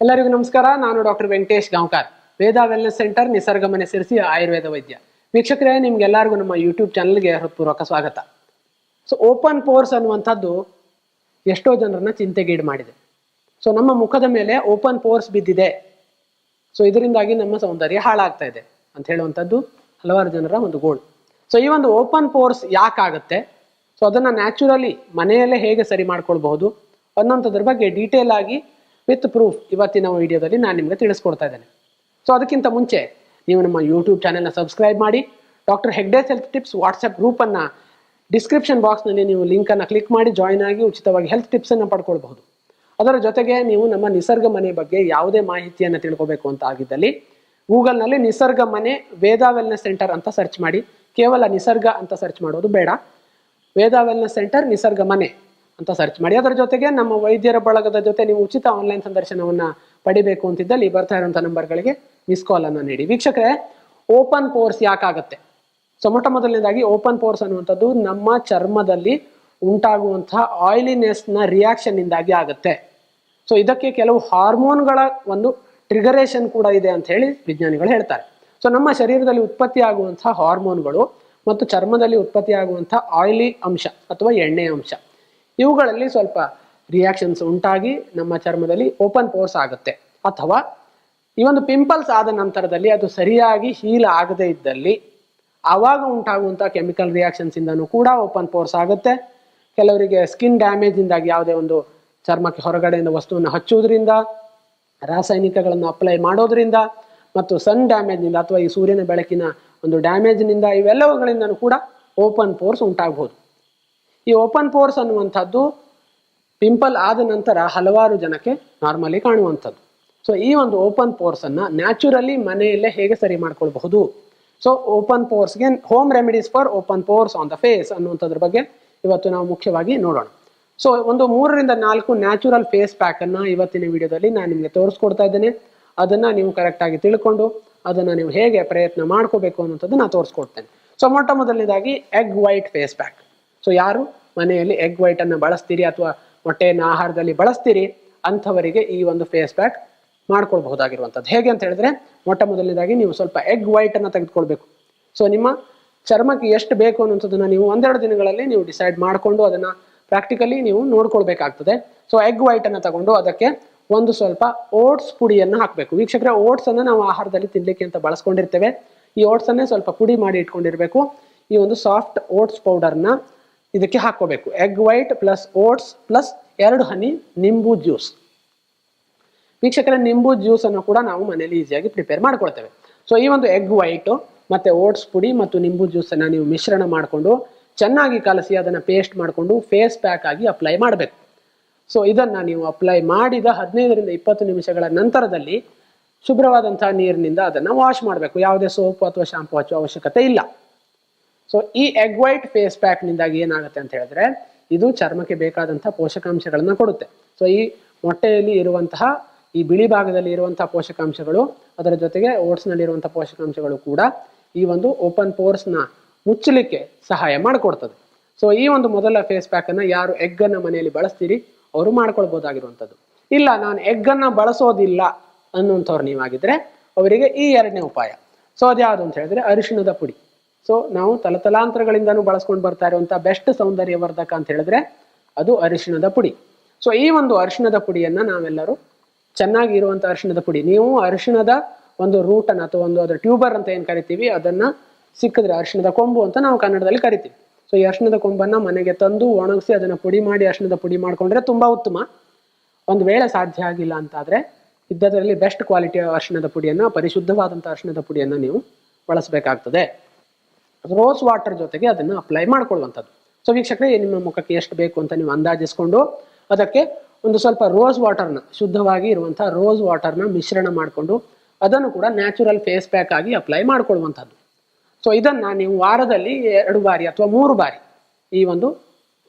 ಎಲ್ಲರಿಗೂ ನಮಸ್ಕಾರ. ನಾನು ಡಾಕ್ಟರ್ ವೆಂಕಟೇಶ್ ಗಾಂವ್ಕರ್, ವೇದ ವೆಲ್ನೆಸ್ ಸೆಂಟರ್, ನಿಸರ್ಗ ಮನೆ ಸೇರಿಸಿ ಆಯುರ್ವೇದ ವೈದ್ಯ. ವೀಕ್ಷಕರೇ, ನಿಮ್ಗೆಲ್ಲರಿಗೂ ನಮ್ಮ ಯೂಟ್ಯೂಬ್ ಚಾನಲ್ಗೆ ಹೃತ್ಪೂರ್ವಕ ಸ್ವಾಗತ. ಸೊ ಓಪನ್ ಪೋರ್ಸ್ ಅನ್ನುವಂಥದ್ದು ಎಷ್ಟೋ ಜನರನ್ನ ಚಿಂತೆಗೀಡು ಮಾಡಿದೆ. ಸೊ ನಮ್ಮ ಮುಖದ ಮೇಲೆ ಓಪನ್ ಪೋರ್ಸ್ ಬಿದ್ದಿದೆ, ಸೊ ಇದರಿಂದಾಗಿ ನಮ್ಮ ಸೌಂದರ್ಯ ಹಾಳಾಗ್ತಾ ಇದೆ ಅಂತ ಹೇಳುವಂಥದ್ದು ಹಲವಾರು ಜನರ ಒಂದು ಗೋಳು. ಸೊ ಈ ಒಂದು ಓಪನ್ ಪೋರ್ಸ್ ಯಾಕಾಗುತ್ತೆ, ಸೊ ಅದನ್ನ ನ್ಯಾಚುರಲಿ ಮನೆಯಲ್ಲೇ ಹೇಗೆ ಸರಿ ಮಾಡ್ಕೊಳ್ಬಹುದು ಅನ್ನೋಂಥದ್ರ ಬಗ್ಗೆ ಡೀಟೇಲ್ ಆಗಿ ವಿತ್ ಪ್ರೂಫ್ ಇವತ್ತಿನ ವಿಡಿಯೋದಲ್ಲಿ ನಾನು ನಿಮಗೆ ತಿಳಿಸ್ಕೊಡ್ತಾ ಇದ್ದೇನೆ. ಸೊ ಅದಕ್ಕಿಂತ ಮುಂಚೆ ನೀವು ನಮ್ಮ ಯೂಟ್ಯೂಬ್ ಚಾನೆಲ್ನ ಸಬ್ಸ್ಕ್ರೈಬ್ ಮಾಡಿ. Doctor Hegde's health tips WhatsApp ಗ್ರೂಪನ್ನು ಡಿಸ್ಕ್ರಿಪ್ಷನ್ ಬಾಕ್ಸ್ನಲ್ಲಿ ನೀವು ಲಿಂಕನ್ನು ಕ್ಲಿಕ್ ಮಾಡಿ ಜಾಯಿನ್ ಆಗಿ ಉಚಿತವಾಗಿ ಹೆಲ್ತ್ ಟಿಪ್ಸನ್ನು ಪಡ್ಕೊಳ್ಬಹುದು. ಅದರ ಜೊತೆಗೆ ನೀವು ನಮ್ಮ ನಿಸರ್ಗ ಮನೆ ಬಗ್ಗೆ ಯಾವುದೇ ಮಾಹಿತಿಯನ್ನು ತಿಳ್ಕೋಬೇಕು ಅಂತ ಆಗಿದ್ದಲ್ಲಿ ಗೂಗಲ್ನಲ್ಲಿ ನಿಸರ್ಗ ಮನೆ ವೇದ ವೆಲ್ನೆಸ್ ಸೆಂಟರ್ ಅಂತ ಸರ್ಚ್ ಮಾಡಿ. ಕೇವಲ ನಿಸರ್ಗ ಅಂತ ಸರ್ಚ್ ಮಾಡೋದು ಬೇಡ, ವೇದ ವೆಲ್ನೆಸ್ ಸೆಂಟರ್ ನಿಸರ್ಗ ಮನೆ ಅಂತ ಸರ್ಚ್ ಮಾಡಿ. ಅದರ ಜೊತೆಗೆ ನಮ್ಮ ವೈದ್ಯರ ಬಳಗದ ಜೊತೆ ನೀವು ಉಚಿತ ಆನ್ಲೈನ್ ಸಂದರ್ಶನವನ್ನ ಪಡಿಬೇಕು ಅಂತಿದ್ದಲ್ಲಿ ಬರ್ತಾ ಇರುವಂತಹ ನಂಬರ್ಗಳಿಗೆ ಮಿಸ್ ಕಾಲ್ ಅನ್ನು ನೀಡಿ. ವೀಕ್ಷಕರೇ, ಓಪನ್ ಪೋರ್ಸ್ ಯಾಕಾಗತ್ತೆ? ಸೊ ಮೊಟ್ಟ ಮೊದಲನೇದಾಗಿ ಓಪನ್ ಪೋರ್ಸ್ ಅನ್ನುವಂಥದ್ದು ನಮ್ಮ ಚರ್ಮದಲ್ಲಿ ಉಂಟಾಗುವಂತಹ ಆಯಿಲಿನೆಸ್ ನ ರಿಯಾಕ್ಷನ್ ಇಂದಾಗಿ ಆಗುತ್ತೆ. ಸೊ ಇದಕ್ಕೆ ಕೆಲವು ಹಾರ್ಮೋನ್ಗಳ ಒಂದು ಟ್ರಿಗರೇಷನ್ ಕೂಡ ಇದೆ ಅಂತ ಹೇಳಿ ವಿಜ್ಞಾನಿಗಳು ಹೇಳ್ತಾರೆ. ಸೊ ನಮ್ಮ ಶರೀರದಲ್ಲಿ ಉತ್ಪತ್ತಿ ಆಗುವಂತಹ ಹಾರ್ಮೋನ್ಗಳು ಮತ್ತು ಚರ್ಮದಲ್ಲಿ ಉತ್ಪತ್ತಿ ಆಗುವಂತಹ ಆಯಿಲಿ ಅಂಶ ಅಥವಾ ಎಣ್ಣೆ ಅಂಶ, ಇವುಗಳಲ್ಲಿ ಸ್ವಲ್ಪ ರಿಯಾಕ್ಷನ್ಸ್ ಉಂಟಾಗಿ ನಮ್ಮ ಚರ್ಮದಲ್ಲಿ ಓಪನ್ ಪೋರ್ಸ್ ಆಗುತ್ತೆ. ಅಥವಾ ಈ ಒಂದು ಪಿಂಪಲ್ಸ್ ಆದ ನಂತರದಲ್ಲಿ ಅದು ಸರಿಯಾಗಿ ಹೀಲ್ ಆಗದೇ ಇದ್ದಲ್ಲಿ ಆವಾಗ ಉಂಟಾಗುವಂಥ ಕೆಮಿಕಲ್ ರಿಯಾಕ್ಷನ್ಸ್ ಇಂದನೂ ಕೂಡ ಓಪನ್ ಪೋರ್ಸ್ ಆಗುತ್ತೆ. ಕೆಲವರಿಗೆ ಸ್ಕಿನ್ ಡ್ಯಾಮೇಜ್ ಇಂದಾಗಿ ಯಾವುದೇ ಒಂದು ಚರ್ಮಕ್ಕೆ ಹೊರಗಡೆಯಿಂದ ವಸ್ತುವನ್ನು ಹಚ್ಚುವುದರಿಂದ, ರಾಸಾಯನಿಕಗಳನ್ನು ಅಪ್ಲೈ ಮಾಡೋದ್ರಿಂದ, ಮತ್ತು ಸನ್ ಡ್ಯಾಮೇಜ್ನಿಂದ ಅಥವಾ ಈ ಸೂರ್ಯನ ಬೆಳಕಿನ ಒಂದು ಡ್ಯಾಮೇಜ್ನಿಂದ, ಇವೆಲ್ಲವುಗಳಿಂದನೂ ಕೂಡ ಓಪನ್ ಪೋರ್ಸ್ ಉಂಟಾಗಬಹುದು. ಈ ಓಪನ್ ಪೋರ್ಸ್ ಅನ್ನುವಂಥದ್ದು ಪಿಂಪಲ್ ಆದ ನಂತರ ಹಲವಾರು ಜನಕ್ಕೆ ನಾರ್ಮಲಿ ಕಾಣುವಂಥದ್ದು. ಸೊ ಈ ಒಂದು ಓಪನ್ ಪೋರ್ಸ್ ಅನ್ನ ನ್ಯಾಚುರಲಿ ಮನೆಯಲ್ಲೇ ಹೇಗೆ ಸರಿ ಮಾಡ್ಕೊಳ್ಬಹುದು? ಸೊ ಓಪನ್ ಪೋರ್ಸ್ಗೆ home remedies for open pores on the face ಅನ್ನುವಂಥದ್ರ ಬಗ್ಗೆ ಇವತ್ತು ನಾವು ಮುಖ್ಯವಾಗಿ ನೋಡೋಣ. ಸೊ ಒಂದು 3 ರಿಂದ 4 ನ್ಯಾಚುರಲ್ ಫೇಸ್ ಪ್ಯಾಕ್ ಅನ್ನ ಇವತ್ತಿನ ವಿಡಿಯೋದಲ್ಲಿ ನಾನು ನಿಮಗೆ ತೋರಿಸ್ಕೊಡ್ತಾ ಇದ್ದೇನೆ. ಅದನ್ನ ನೀವು ಕರೆಕ್ಟ್ ಆಗಿ ತಿಳ್ಕೊಂಡು ಅದನ್ನ ನೀವು ಹೇಗೆ ಪ್ರಯತ್ನ ಮಾಡ್ಕೋಬೇಕು ಅನ್ನೋಂಥದ್ದು ನಾನು ತೋರಿಸ್ಕೊಡ್ತೇನೆ. ಸೊ ಮೊಟ್ಟ ಮೊದಲನೇದಾಗಿ egg white face pack. So ಯಾರು ಮನೆಯಲ್ಲಿ ಎಗ್ ವೈಟ್ ಅನ್ನು ಬಳಸ್ತೀರಿ ಅಥವಾ ಮೊಟ್ಟೆಯನ್ನು ಆಹಾರದಲ್ಲಿ ಬಳಸ್ತೀರಿ ಅಂಥವರಿಗೆ ಈ ಒಂದು ಫೇಸ್ ಪ್ಯಾಕ್ ಮಾಡ್ಕೊಳ್ಬಹುದಾಗಿರುವಂಥದ್ದು. ಹೇಗೆ ಅಂತ ಹೇಳಿದ್ರೆ, ಮೊಟ್ಟ ಮೊದಲನೇದಾಗಿ ನೀವು ಸ್ವಲ್ಪ ಎಗ್ ವೈಟ್ ಅನ್ನು ತೆಗೆದುಕೊಳ್ಬೇಕು. ಸೊ ನಿಮ್ಮ ಚರ್ಮಕ್ಕೆ ಎಷ್ಟು ಬೇಕು ಅನ್ನೋಂಥದ್ದನ್ನ ನೀವು 1-2 ದಿನಗಳಲ್ಲಿ ನೀವು ಡಿಸೈಡ್ ಮಾಡಿಕೊಂಡು ಅದನ್ನ ಪ್ರಾಕ್ಟಿಕಲಿ ನೀವು ನೋಡ್ಕೊಳ್ಬೇಕಾಗ್ತದೆ. ಸೊ ಎಗ್ ವೈಟ್ ಅನ್ನು ತಗೊಂಡು ಅದಕ್ಕೆ ಒಂದು ಸ್ವಲ್ಪ ಓಟ್ಸ್ ಪುಡಿಯನ್ನು ಹಾಕಬೇಕು. ವೀಕ್ಷಕರೇ, ಓಟ್ಸ್ ಅನ್ನು ನಾವು ಆಹಾರದಲ್ಲಿ ತಿನ್ಲಿಕ್ಕೆ ಅಂತ ಬಳಸ್ಕೊಂಡಿರ್ತೇವೆ. ಈ ಓಟ್ಸ್ ಅನ್ನೇ ಸ್ವಲ್ಪ ಪುಡಿ ಮಾಡಿ ಇಟ್ಕೊಂಡಿರ್ಬೇಕು. ಈ ಒಂದು ಸಾಫ್ಟ್ ಓಟ್ಸ್ ಪೌಡರ್ನ ಇದಕ್ಕೆ ಹಾಕೋಬೇಕು. Egg white plus oats plus 2 ಹನಿ ನಿಂಬು ಜ್ಯೂಸ್. ವೀಕ್ಷಕರೇ, ನಿಂಬು ಜ್ಯೂಸ್ ಅನ್ನು ಕೂಡ ನಾವು ಮನೆಯಲ್ಲಿ ಈಸಿಯಾಗಿ ಪ್ರಿಪೇರ್ ಮಾಡ್ಕೊಳ್ತೇವೆ. ಸೊ ಈ ಒಂದು ಎಗ್ ವೈಟ್ ಮತ್ತೆ ಓಟ್ಸ್ ಪುಡಿ ಮತ್ತು ನಿಂಬು ಜ್ಯೂಸ್ ಅನ್ನ ನೀವು ಮಿಶ್ರಣ ಮಾಡಿಕೊಂಡು ಚೆನ್ನಾಗಿ ಕಲಸಿ ಅದನ್ನ ಪೇಸ್ಟ್ ಮಾಡಿಕೊಂಡು ಫೇಸ್ ಪ್ಯಾಕ್ ಆಗಿ ಅಪ್ಲೈ ಮಾಡಬೇಕು. ಸೊ ಇದನ್ನ ನೀವು ಅಪ್ಲೈ ಮಾಡಿದ 15 ರಿಂದ 20 ನಿಮಿಷಗಳ ನಂತರದಲ್ಲಿ ಶುಭ್ರವಾದಂತಹ ನೀರಿನಿಂದ ಅದನ್ನ ವಾಶ್ ಮಾಡಬೇಕು. ಯಾವುದೇ ಸೋಪ್ ಅಥವಾ ಶಾಂಪು ಹಚ್ಚುವ ಅವಶ್ಯಕತೆ ಇಲ್ಲ. ಸೊ ಈ ಎಗ್ ವೈಟ್ ಫೇಸ್ ಪ್ಯಾಕ್ ನಿಂದಾಗಿ ಏನಾಗುತ್ತೆ ಅಂತ ಹೇಳಿದ್ರೆ, ಇದು ಚರ್ಮಕ್ಕೆ ಬೇಕಾದಂತಹ ಪೋಷಕಾಂಶಗಳನ್ನ ಕೊಡುತ್ತೆ. ಸೊ ಈ ಮೊಟ್ಟೆಯಲ್ಲಿ ಇರುವಂತಹ ಈ ಬಿಳಿ ಭಾಗದಲ್ಲಿ ಇರುವಂತಹ ಪೋಷಕಾಂಶಗಳು, ಅದರ ಜೊತೆಗೆ ಓಟ್ಸ್ ನಲ್ಲಿ ಇರುವಂತಹ ಪೋಷಕಾಂಶಗಳು ಕೂಡ ಈ ಒಂದು ಓಪನ್ ಪೋರ್ಸ್ ನ ಮುಚ್ಚಲಿಕ್ಕೆ ಸಹಾಯ ಮಾಡಿಕೊಡ್ತದೆ. ಸೊ ಈ ಒಂದು ಮೊದಲ ಫೇಸ್ ಪ್ಯಾಕ್ ಅನ್ನ ಯಾರು ಎಗ್ ಅನ್ನ ಮನೆಯಲ್ಲಿ ಬಳಸ್ತೀರಿ ಅವರು ಮಾಡ್ಕೊಳ್ಬಹುದಾಗಿರುವಂಥದ್ದು. ಇಲ್ಲ, ನಾನು ಎಗ್ ಅನ್ನ ಬಳಸೋದಿಲ್ಲ ಅನ್ನುವಂಥವ್ರು ನೀವಾಗಿದ್ರೆ ಅವರಿಗೆ ಈ 2ನೇ ಉಪಾಯ. ಸೊ ಅದ್ಯಾವುದು ಅಂತ ಹೇಳಿದ್ರೆ ಅರಿಶಿಣದ ಪುಡಿ. ಸೊ ನಾವು ತಲತಲಾಂತರಗಳಿಂದನೂ ಬಳಸ್ಕೊಂಡು ಬರ್ತಾ ಇರುವಂತಹ ಬೆಸ್ಟ್ ಸೌಂದರ್ಯವರ್ಧಕ ಅಂತ ಹೇಳಿದ್ರೆ ಅದು ಅರಿಶಿಣದ ಪುಡಿ. ಸೊ ಈ ಒಂದು ಅರಿಶಿಣದ ಪುಡಿಯನ್ನ ನಾವೆಲ್ಲರೂ ಚೆನ್ನಾಗಿ ಇರುವಂತಹ ಅರಿಶಿಣದ ಪುಡಿ, ನೀವು ಅರಿಶಿಣದ ಒಂದು ರೂಟ್ ಅನ್ನ ಅಥವಾ ಒಂದು ಅದರ ಟ್ಯೂಬರ್ ಅಂತ ಏನ್ ಕರಿತೀವಿ ಅದನ್ನ ಸಿಕ್ಕಿದ್ರೆ, ಅರಿಶಿಣದ ಕೊಂಬು ಅಂತ ನಾವು ಕನ್ನಡದಲ್ಲಿ ಕರಿತೀವಿ. ಸೊ ಈ ಅರಿಶಿಣದ ಕೊಂಬನ್ನ ಮನೆಗೆ ತಂದು ಒಣಗಿಸಿ ಅದನ್ನ ಪುಡಿ ಮಾಡಿ ಅರಿಶಿಣದ ಪುಡಿ ಮಾಡ್ಕೊಂಡ್ರೆ ತುಂಬಾ ಉತ್ತಮ. ಒಂದು ವೇಳೆ ಸಾಧ್ಯ ಆಗಿಲ್ಲ ಅಂತಾದ್ರೆ ಇದ್ದದರಲ್ಲಿ ಬೆಸ್ಟ್ ಕ್ವಾಲಿಟಿಯ ಅರಿಶಿಣದ ಪುಡಿಯನ್ನ, ಪರಿಶುದ್ಧವಾದಂತಹ ಅರಿಶಿಣದ ಪುಡಿಯನ್ನ ನೀವು ಬಳಸಬೇಕಾಗ್ತದೆ. ರೋಸ್ ವಾಟರ್ ಜೊತೆಗೆ ಅದನ್ನ ಅಪ್ಲೈ ಮಾಡ್ಕೊಳ್ಳುವಂಥದ್ದು. ಸೊ ವೀಕ್ಷಕರೇ, ನಿಮ್ಮ ಮುಖಕ್ಕೆ ಎಷ್ಟು ಬೇಕು ಅಂತ ನೀವು ಅಂದಾಜಿಸ್ಕೊಂಡು ಅದಕ್ಕೆ ಒಂದು ಸ್ವಲ್ಪ ರೋಸ್ ವಾಟರ್ನ, ಶುದ್ಧವಾಗಿ ಇರುವಂತಹ ರೋಸ್ ವಾಟರ್ನ ಮಿಶ್ರಣ ಮಾಡಿಕೊಂಡು ಅದನ್ನು ಕೂಡ ನ್ಯಾಚುರಲ್ ಫೇಸ್ ಪ್ಯಾಕ್ ಆಗಿ ಅಪ್ಲೈ ಮಾಡ್ಕೊಳ್ಳುವಂಥದ್ದು. ಸೊ ಇದನ್ನ ನೀವು ವಾರದಲ್ಲಿ 2 ಬಾರಿ ಅಥವಾ 3 ಬಾರಿ ಈ ಒಂದು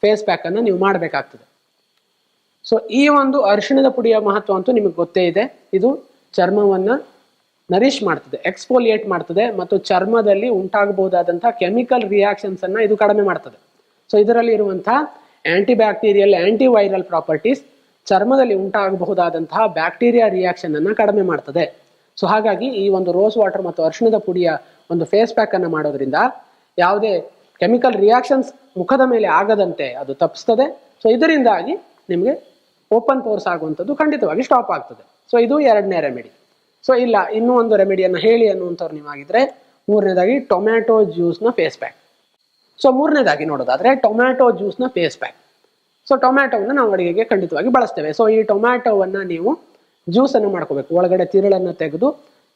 ಫೇಸ್ ಪ್ಯಾಕ್ ಅನ್ನು ನೀವು ಮಾಡಬೇಕಾಗ್ತದೆ. ಸೊ ಈ ಒಂದು ಅರಿಶಿಣದ ಪುಡಿಯ ಮಹತ್ವ ಅಂತೂ ನಿಮಗೆ ಗೊತ್ತೇ ಇದೆ. ಇದು ಚರ್ಮವನ್ನ ನರಿಶ್ ಮಾಡ್ತದೆ, ಎಕ್ಸ್ಫೋಲಿಯೇಟ್ ಮಾಡ್ತದೆ ಮತ್ತು ಚರ್ಮದಲ್ಲಿ ಉಂಟಾಗಬಹುದಾದಂತಹ ಕೆಮಿಕಲ್ ರಿಯಾಕ್ಷನ್ಸ್ ಅನ್ನ ಇದು ಕಡಿಮೆ ಮಾಡ್ತದೆ. ಸೊ ಇದರಲ್ಲಿ ಇರುವಂತಹ anti bacterial, anti viral properties ಚರ್ಮದಲ್ಲಿ ಉಂಟಾಗಬಹುದಾದಂತಹ ಬ್ಯಾಕ್ಟೀರಿಯಾ ರಿಯಾಕ್ಷನ್ ಅನ್ನ ಕಡಿಮೆ ಮಾಡ್ತದೆ. ಸೊ ಹಾಗಾಗಿ ಈ ಒಂದು ರೋಸ್ ವಾಟರ್ ಮತ್ತು ಅರಿಶಿಣದ ಪುಡಿಯ ಒಂದು ಫೇಸ್ ಪ್ಯಾಕ್ ಅನ್ನು ಮಾಡೋದ್ರಿಂದ ಯಾವುದೇ ಕೆಮಿಕಲ್ ರಿಯಾಕ್ಷನ್ಸ್ ಮುಖದ ಮೇಲೆ ಆಗದಂತೆ ಅದು ತಪ್ಪಿಸ್ತದೆ. ಸೊ ಇದರಿಂದಾಗಿ ನಿಮಗೆ ಓಪನ್ ಪೋರ್ಸ್ ಆಗುವಂಥದ್ದು ಖಂಡಿತವಾಗಿ ಸ್ಟಾಪ್ ಆಗ್ತದೆ. ಸೊ ಇದು ಎರಡನೇ ರೆಮಿಡಿ. ಸೊ ಇಲ್ಲ ಇನ್ನೂ ಒಂದು ರೆಮಿಡಿಯನ್ನು ಹೇಳಿ ಅನ್ನುವಂಥವ್ರು ನೀವಾಗಿದ್ರೆ ಮೂರನೇದಾಗಿ ಟೊಮ್ಯಾಟೊ ಜ್ಯೂಸ್ನ ಫೇಸ್ ಪ್ಯಾಕ್. ಸೊ ಮೂರನೇದಾಗಿ ನೋಡೋದಾದ್ರೆ ಟೊಮ್ಯಾಟೊ ಜ್ಯೂಸ್ನ ಫೇಸ್ ಪ್ಯಾಕ್. ಸೊ ಟೊಮ್ಯಾಟೊವನ್ನು ನಾವು ಅಡುಗೆಗೆ ಖಂಡಿತವಾಗಿ ಬಳಸ್ತೇವೆ. ಸೊ ಈ ಟೊಮ್ಯಾಟೊವನ್ನು ನೀವು ಜ್ಯೂಸನ್ನು ಮಾಡ್ಕೋಬೇಕು. ಒಳಗಡೆ ತಿರುಳನ್ನು ತೆಗೆದು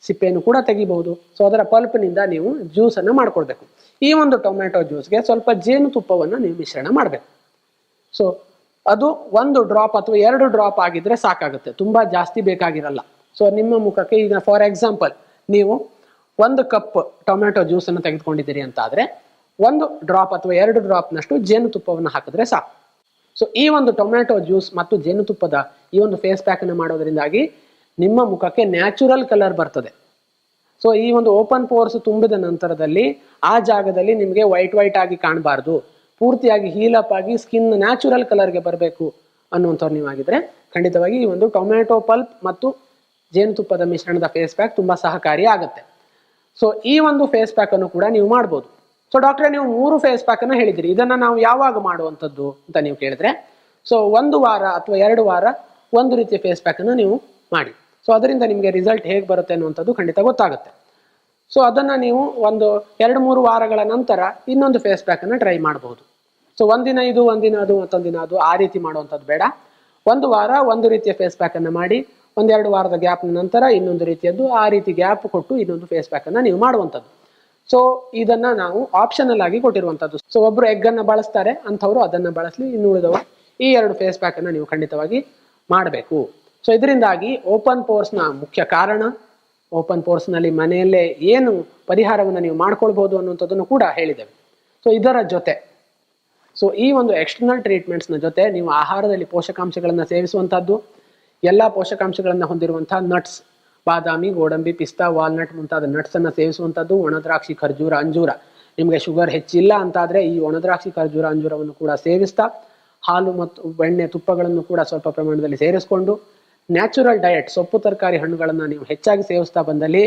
ಸಿಪ್ಪೆಯನ್ನು ಕೂಡ ತೆಗಿಬಹುದು. ಸೊ ಅದರ ಪಲ್ಪ್ನಿಂದ ನೀವು ಜ್ಯೂಸನ್ನು ಮಾಡ್ಕೊಳ್ಬೇಕು. ಈ ಒಂದು ಟೊಮ್ಯಾಟೊ ಜ್ಯೂಸ್ಗೆ ಸ್ವಲ್ಪ ಜೇನುತುಪ್ಪವನ್ನು ನೀವು ಮಿಶ್ರಣ ಮಾಡಬೇಕು. ಸೊ ಅದು 1 ಡ್ರಾಪ್ ಅಥವಾ 2 ಡ್ರಾಪ್ ಆಗಿದ್ರೆ ಸಾಕಾಗುತ್ತೆ, ತುಂಬಾ ಜಾಸ್ತಿ ಬೇಕಾಗಿರಲ್ಲ. ಸೊ ನಿಮ್ಮ ಮುಖಕ್ಕೆ ಈಗ ಫಾರ್ ಎಕ್ಸಾಂಪಲ್ ನೀವು 1 ಕಪ್ ಟೊಮ್ಯಾಟೊ ಜ್ಯೂಸನ್ನು ತೆಗೆದುಕೊಂಡಿದ್ದೀರಿ ಅಂತ ಆದ್ರೆ 1 ಡ್ರಾಪ್ ಅಥವಾ 2 ಡ್ರಾಪ್ನಷ್ಟು ಜೇನುತುಪ್ಪವನ್ನು ಹಾಕಿದ್ರೆ ಸಾಕು. ಸೊ ಈ ಒಂದು ಟೊಮ್ಯಾಟೊ ಜ್ಯೂಸ್ ಮತ್ತು ಜೇನುತುಪ್ಪದ ಈ ಒಂದು ಫೇಸ್ ಪ್ಯಾಕ್ ಅನ್ನು ಮಾಡೋದ್ರಿಂದಾಗಿ ನಿಮ್ಮ ಮುಖಕ್ಕೆ ನ್ಯಾಚುರಲ್ ಕಲರ್ ಬರ್ತದೆ. ಸೊ ಈ ಒಂದು ಓಪನ್ ಪೋರ್ಸ್ ತುಂಬಿದ ನಂತರದಲ್ಲಿ ಆ ಜಾಗದಲ್ಲಿ ನಿಮಗೆ ವೈಟ್ ಆಗಿ ಕಾಣಬಾರ್ದು, ಪೂರ್ತಿಯಾಗಿ ಹೀಲಪ್ ಆಗಿ ಸ್ಕಿನ್ ನ್ಯಾಚುರಲ್ ಕಲರ್ಗೆ ಬರಬೇಕು ಅನ್ನುವಂಥವ್ರು ನೀವಾಗಿದ್ರೆ ಖಂಡಿತವಾಗಿ ಈ ಒಂದು ಟೊಮ್ಯಾಟೊ ಪಲ್ಪ್ ಮತ್ತು ಜೇನುತುಪ್ಪದ ಮಿಶ್ರಣದ ಫೇಸ್ ಪ್ಯಾಕ್ ತುಂಬಾ ಸಹಕಾರಿ ಆಗುತ್ತೆ. ಸೊ ಈ ಒಂದು ಫೇಸ್ ಪ್ಯಾಕ್ ಅನ್ನು ಕೂಡ ನೀವು ಮಾಡ್ಬೋದು. ಸೊ ಡಾಕ್ಟ್ರೆ ನೀವು 3 ಫೇಸ್ ಪ್ಯಾಕ್ ಅನ್ನು ಹೇಳಿದಿರಿ, ಇದನ್ನ ನಾವು ಯಾವಾಗ ಮಾಡುವಂಥದ್ದು ಅಂತ ನೀವು ಕೇಳಿದ್ರೆ ಸೊ 1 ವಾರ ಅಥವಾ 2 ವಾರ ಒಂದು ರೀತಿಯ ಫೇಸ್ ಪ್ಯಾಕ್ ಅನ್ನು ನೀವು ಮಾಡಿ. ಸೊ ಅದರಿಂದ ನಿಮಗೆ ರಿಸಲ್ಟ್ ಹೇಗೆ ಬರುತ್ತೆ ಅನ್ನುವಂಥದ್ದು ಖಂಡಿತ ಗೊತ್ತಾಗುತ್ತೆ. ಸೊ ಅದನ್ನ ನೀವು ಒಂದು 2-3 ವಾರಗಳ ನಂತರ ಇನ್ನೊಂದು ಫೇಸ್ ಪ್ಯಾಕ್ ಅನ್ನು ಟ್ರೈ ಮಾಡಬಹುದು. ಸೊ ಒಂದಿನ ಇದು ಒಂದಿನ ಅದು ಮತ್ತೊಂದು ದಿನ ಅದು ಆ ರೀತಿ ಮಾಡುವಂಥದ್ದು ಬೇಡ. 1 ವಾರ ಒಂದು ರೀತಿಯ ಫೇಸ್ ಪ್ಯಾಕ್ ಅನ್ನು ಮಾಡಿ, 1-2 ವಾರದ ಗ್ಯಾಪ್ ನಂತರ ಇನ್ನೊಂದು ರೀತಿಯದ್ದು, ಆ ರೀತಿ ಗ್ಯಾಪ್ ಕೊಟ್ಟು ಇನ್ನೊಂದು ಫೇಸ್ ಪ್ಯಾಕ್ ಅನ್ನ ನೀವು ಮಾಡುವಂಥದ್ದು. ಸೊ ಇದನ್ನ ನಾವು ಆಪ್ಷನಲ್ ಆಗಿ ಕೊಟ್ಟಿರುವಂಥದ್ದು. ಸೊ ಒಬ್ರು ಎಗ್ ಅನ್ನ ಬಳಸ್ತಾರೆ ಅಂಥವ್ರು ಅದನ್ನ ಬಳಸಲಿ, ಇನ್ನು ಉಳಿದವರು ಈ 2 ಫೇಸ್ ಪ್ಯಾಕ್ ಅನ್ನ ನೀವು ಖಂಡಿತವಾಗಿ ಮಾಡಬೇಕು. ಸೊ ಇದರಿಂದಾಗಿ ಓಪನ್ ಪೋರ್ಸ್ ನ ಮುಖ್ಯ ಕಾರಣ, ಓಪನ್ ಪೋರ್ಸ್ ನಲ್ಲಿ ಮನೆಯಲ್ಲೇ ಏನು ಪರಿಹಾರವನ್ನು ನೀವು ಮಾಡ್ಕೊಳ್ಬಹುದು ಅನ್ನುವಂಥದ್ದನ್ನು ಕೂಡ ಹೇಳಿದ್ದೇವೆ. ಸೊ ಇದರ ಜೊತೆ ಸೊ ಈ ಒಂದು ಎಕ್ಸ್ಟರ್ನಲ್ ಟ್ರೀಟ್ಮೆಂಟ್ಸ್ ನ ಜೊತೆ ನೀವು ಆಹಾರದಲ್ಲಿ ಪೋಷಕಾಂಶಗಳನ್ನ ಸೇವಿಸುವಂತಹದ್ದು, ಎಲ್ಲಾ ಪೋಷಕಾಂಶಗಳನ್ನ ಹೊಂದಿರುವಂತಹ ನಟ್ಸ್, ಬಾದಾಮಿ, ಗೋಡಂಬಿ, ಪಿಸ್ತಾ, ವಾಲ್ನಟ್ ಮುಂತಾದ ನಟ್ಸ್ ಅನ್ನ ಸೇವಿಸುವಂತದ್ದು, ಒಣದ್ರಾಕ್ಷಿ, ಖರ್ಜೂರ, ಅಂಜೂರ. ನಿಮಗೆ ಶುಗರ್ ಹೆಚ್ಚಿಲ್ಲ ಅಂತಾದ್ರೆ ಈ ಒಣದ್ರಾಕ್ಷಿ, ಖರ್ಜೂರ, ಅಂಜೂರವನ್ನು ಕೂಡ ಸೇವಿಸ್ತಾ, ಹಾಲು ಮತ್ತು ಬೆಣ್ಣೆ, ತುಪ್ಪಗಳನ್ನು ಕೂಡ ಸ್ವಲ್ಪ ಪ್ರಮಾಣದಲ್ಲಿ ಸೇರಿಸಿಕೊಂಡು ನ್ಯಾಚುರಲ್ ಡಯಟ್, ಸೊಪ್ಪು, ತರಕಾರಿ, ಹಣ್ಣುಗಳನ್ನ ನೀವು ಹೆಚ್ಚಾಗಿ ಸೇವಿಸ್ತಾ ಬಂದಲ್ಲಿ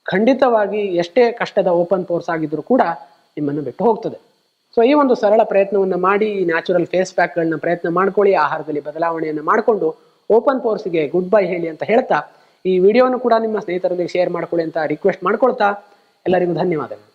ಖಂಡಿತವಾಗಿ ಎಷ್ಟೇ ಕಷ್ಟದ ಓಪನ್ ಪೋರ್ಸ್ ಆಗಿದ್ರು ಕೂಡ ನಿಮ್ಮನ್ನು ಬಿಟ್ಟು ಹೋಗ್ತದೆ. ಸೊ ಈ ಒಂದು ಸರಳ ಪ್ರಯತ್ನವನ್ನು ಮಾಡಿ, ಈ ನ್ಯಾಚುರಲ್ ಫೇಸ್ ಪ್ಯಾಕ್ಗಳನ್ನ ಪ್ರಯತ್ನ ಮಾಡ್ಕೊಳ್ಳಿ. ಆಹಾರದಲ್ಲಿ ಬದಲಾವಣೆಯನ್ನು ಮಾಡಿಕೊಂಡು ಓಪನ್ ಪೋರ್ಸ್ಗೆ ಗುಡ್ ಬೈ ಹೇಳಿ ಅಂತ ಹೇಳ್ತಾ ಈ ವಿಡಿಯೋನು ಕೂಡ ನಿಮ್ಮ ಸ್ನೇಹಿತರೊಂದಿಗೆ ಶೇರ್ ಮಾಡ್ಕೊಳ್ಳಿ ಅಂತ ರಿಕ್ವೆಸ್ಟ್ ಮಾಡ್ಕೊಳ್ತಾ ಎಲ್ಲರಿಗೂ ಧನ್ಯವಾದಗಳು.